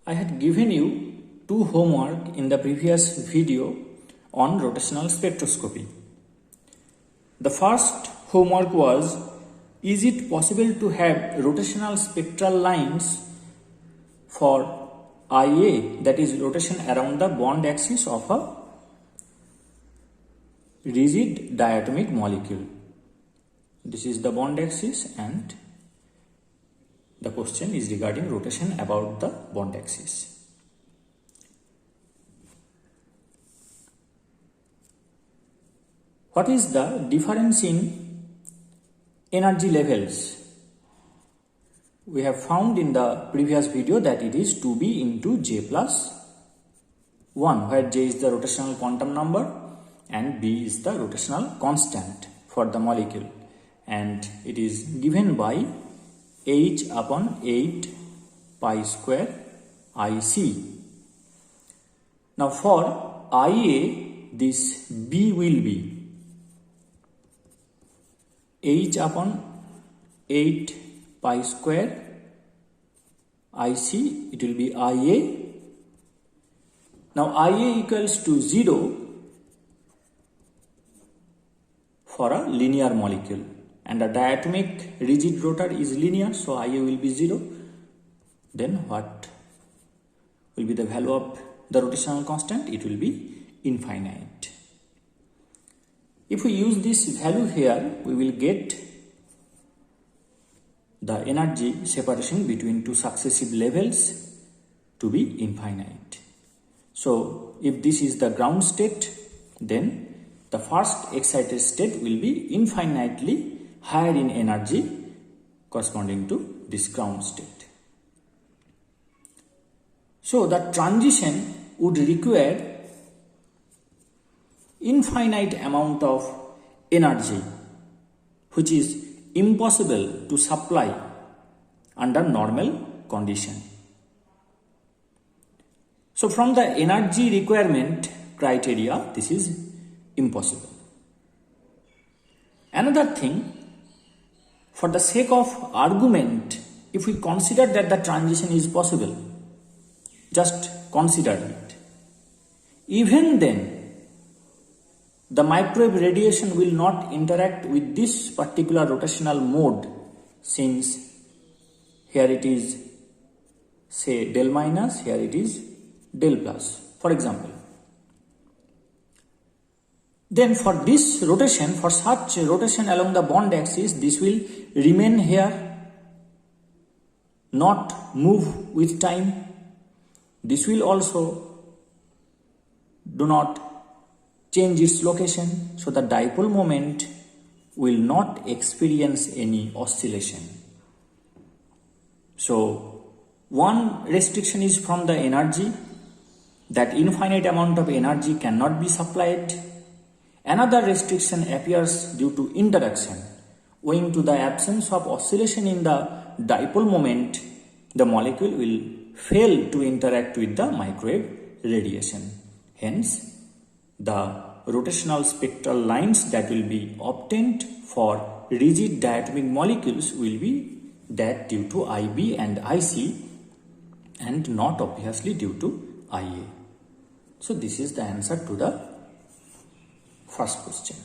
I had given you two homework in the previous video on rotational spectroscopy. The first homework was, is it possible to have rotational spectral lines for IA, that is rotation around the bond axis of a rigid diatomic molecule? This is the bond axis and the question is regarding rotation about the bond axis. What is the difference in energy levels? We have found in the previous video that it is 2b into j plus 1, where j is the rotational quantum number and b is the rotational constant for the molecule, and it is given by h upon 8 pi square IC. Now for IA, this b will be h upon 8 pi square IC, it will be IA. Now IA equals to 0 for a linear molecule, and a diatomic rigid rotor is linear, so IA will be 0. Then what will be the value of the rotational constant? It will be infinite. If we use this value here, we will get the energy separation between two successive levels to be infinite. So if this is the ground state, then the first excited state will be infinitely higher in energy corresponding to this ground state. So the transition would require infinite amount of energy, which is impossible to supply under normal condition. So from the energy requirement criteria, this is impossible. Another thing, for the sake of argument, if we consider that the transition is possible, just consider it. Even then, the microwave radiation will not interact with this particular rotational mode, since here it is say del minus, here it is del plus, for example. Then for this rotation, for such rotation along the bond axis, this will remain here, not move with time. This will also do not change its location, so the dipole moment will not experience any oscillation. So one restriction is from the energy, that infinite amount of energy cannot be supplied. Another restriction appears due to interaction. Owing to the absence of oscillation in the dipole moment, the molecule will fail to interact with the microwave radiation. Hence, the rotational spectral lines that will be obtained for rigid diatomic molecules will be that due to IB and IC, and not obviously due to IA. So this is the answer to the first question.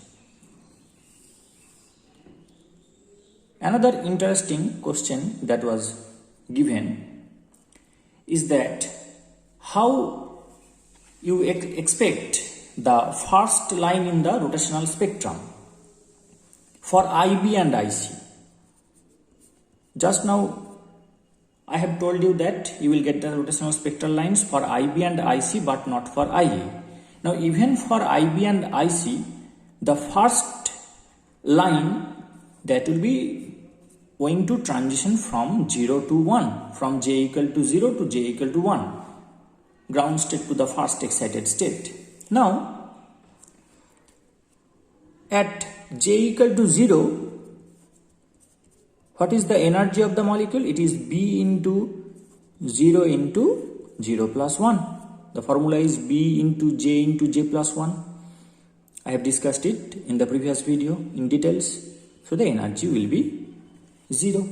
Another interesting question that was given is that how you expect the first line in the rotational spectrum for IB and IC. Just now I have told you that you will get the rotational spectral lines for IB and IC but not for IA. Now even for IB and IC, the first line that will be going to transition from 0 to 1, from j equal to 0 to j equal to 1, ground state to the first excited state. Now at j equal to 0, what is the energy of the molecule? It is B into 0 plus 1. The formula is B into J plus 1. I have discussed it in the previous video in details. So the energy will be 0.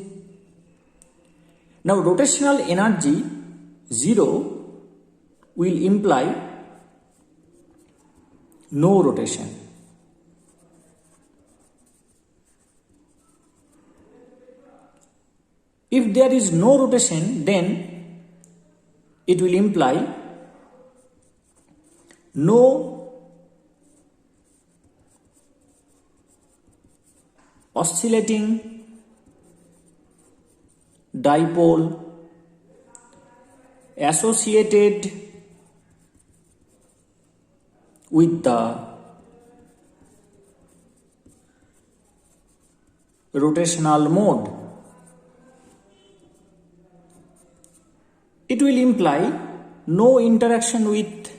Now rotational energy 0 will imply no rotation. If there is no rotation, then it will imply no oscillating dipole associated with the rotational mode. It will imply no interaction with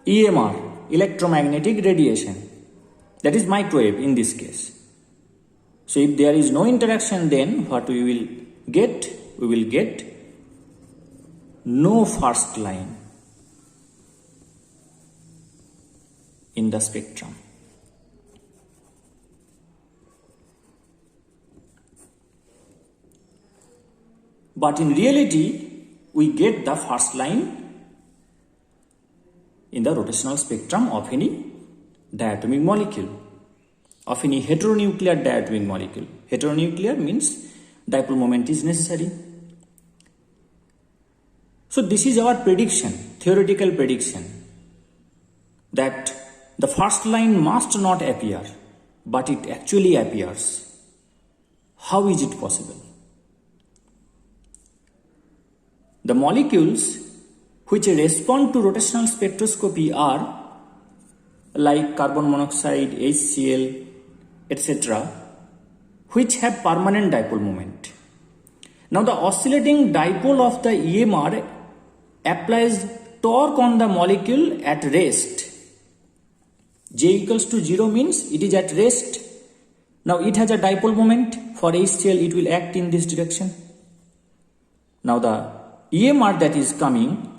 EMR, electromagnetic radiation, that is microwave in this case. So if there is no interaction, then what we will get? We will get no first line in the spectrum. But in reality, we get the first line in the rotational spectrum of any diatomic molecule, of any heteronuclear diatomic molecule. Heteronuclear means dipole moment is necessary. So this is our prediction, theoretical prediction, that the first line must not appear, but it actually appears. How is it possible? The molecules which respond to rotational spectroscopy are like carbon monoxide, HCl, etc., which have permanent dipole moment. Now the oscillating dipole of the EMR applies torque on the molecule at rest. J equals to 0 means it is at rest. Now it has a dipole moment. For HCl it will act in this direction. Now the EMR that is coming,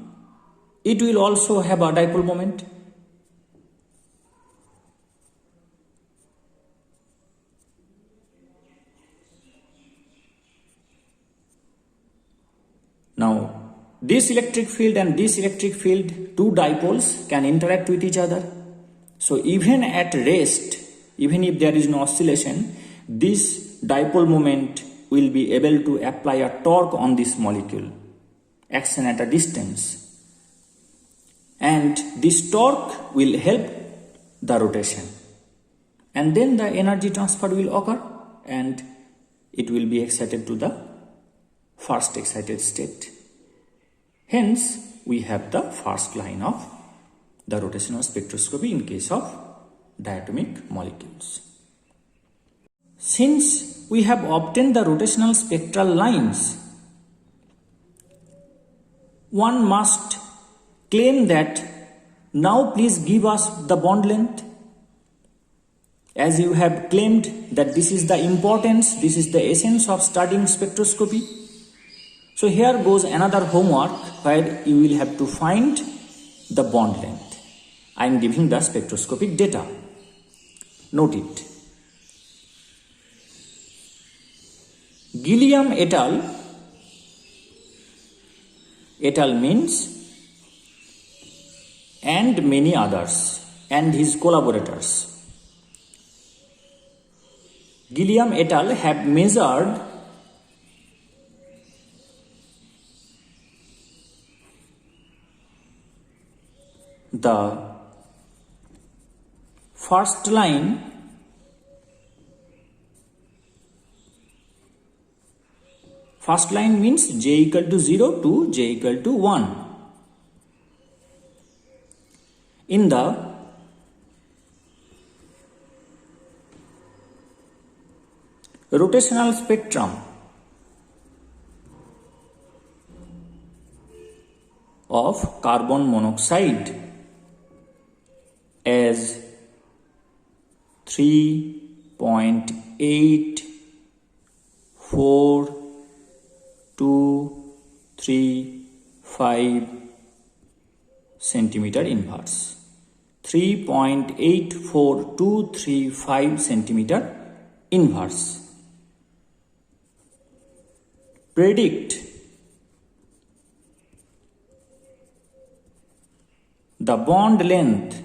it will also have a dipole moment. Now this electric field and this electric field, two dipoles can interact with each other. So even at rest, even if there is no oscillation, this dipole moment will be able to apply a torque on this molecule, action at a distance. And this torque will help the rotation. And then the energy transfer will occur and it will be excited to the first excited state. Hence, we have the first line of the rotational spectroscopy in case of diatomic molecules. Since we have obtained the rotational spectral lines, one must claim that now please give us the bond length. As you have claimed that this is the importance, this is the essence of studying spectroscopy. So here goes another homework where you will have to find the bond length. I am giving the spectroscopic data. Note it. Gilliam et al. Means and many others and his collaborators. Gilliam et al. Have measured the first line means j equal to 0 to j equal to 1 in the rotational spectrum of carbon monoxide as 3.84235 centimeter inverse. 3.84235 centimeter inverse. Predict the bond length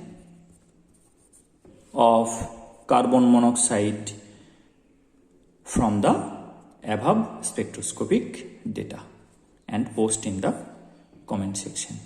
of carbon monoxide from the above spectroscopic data and post in the comment section.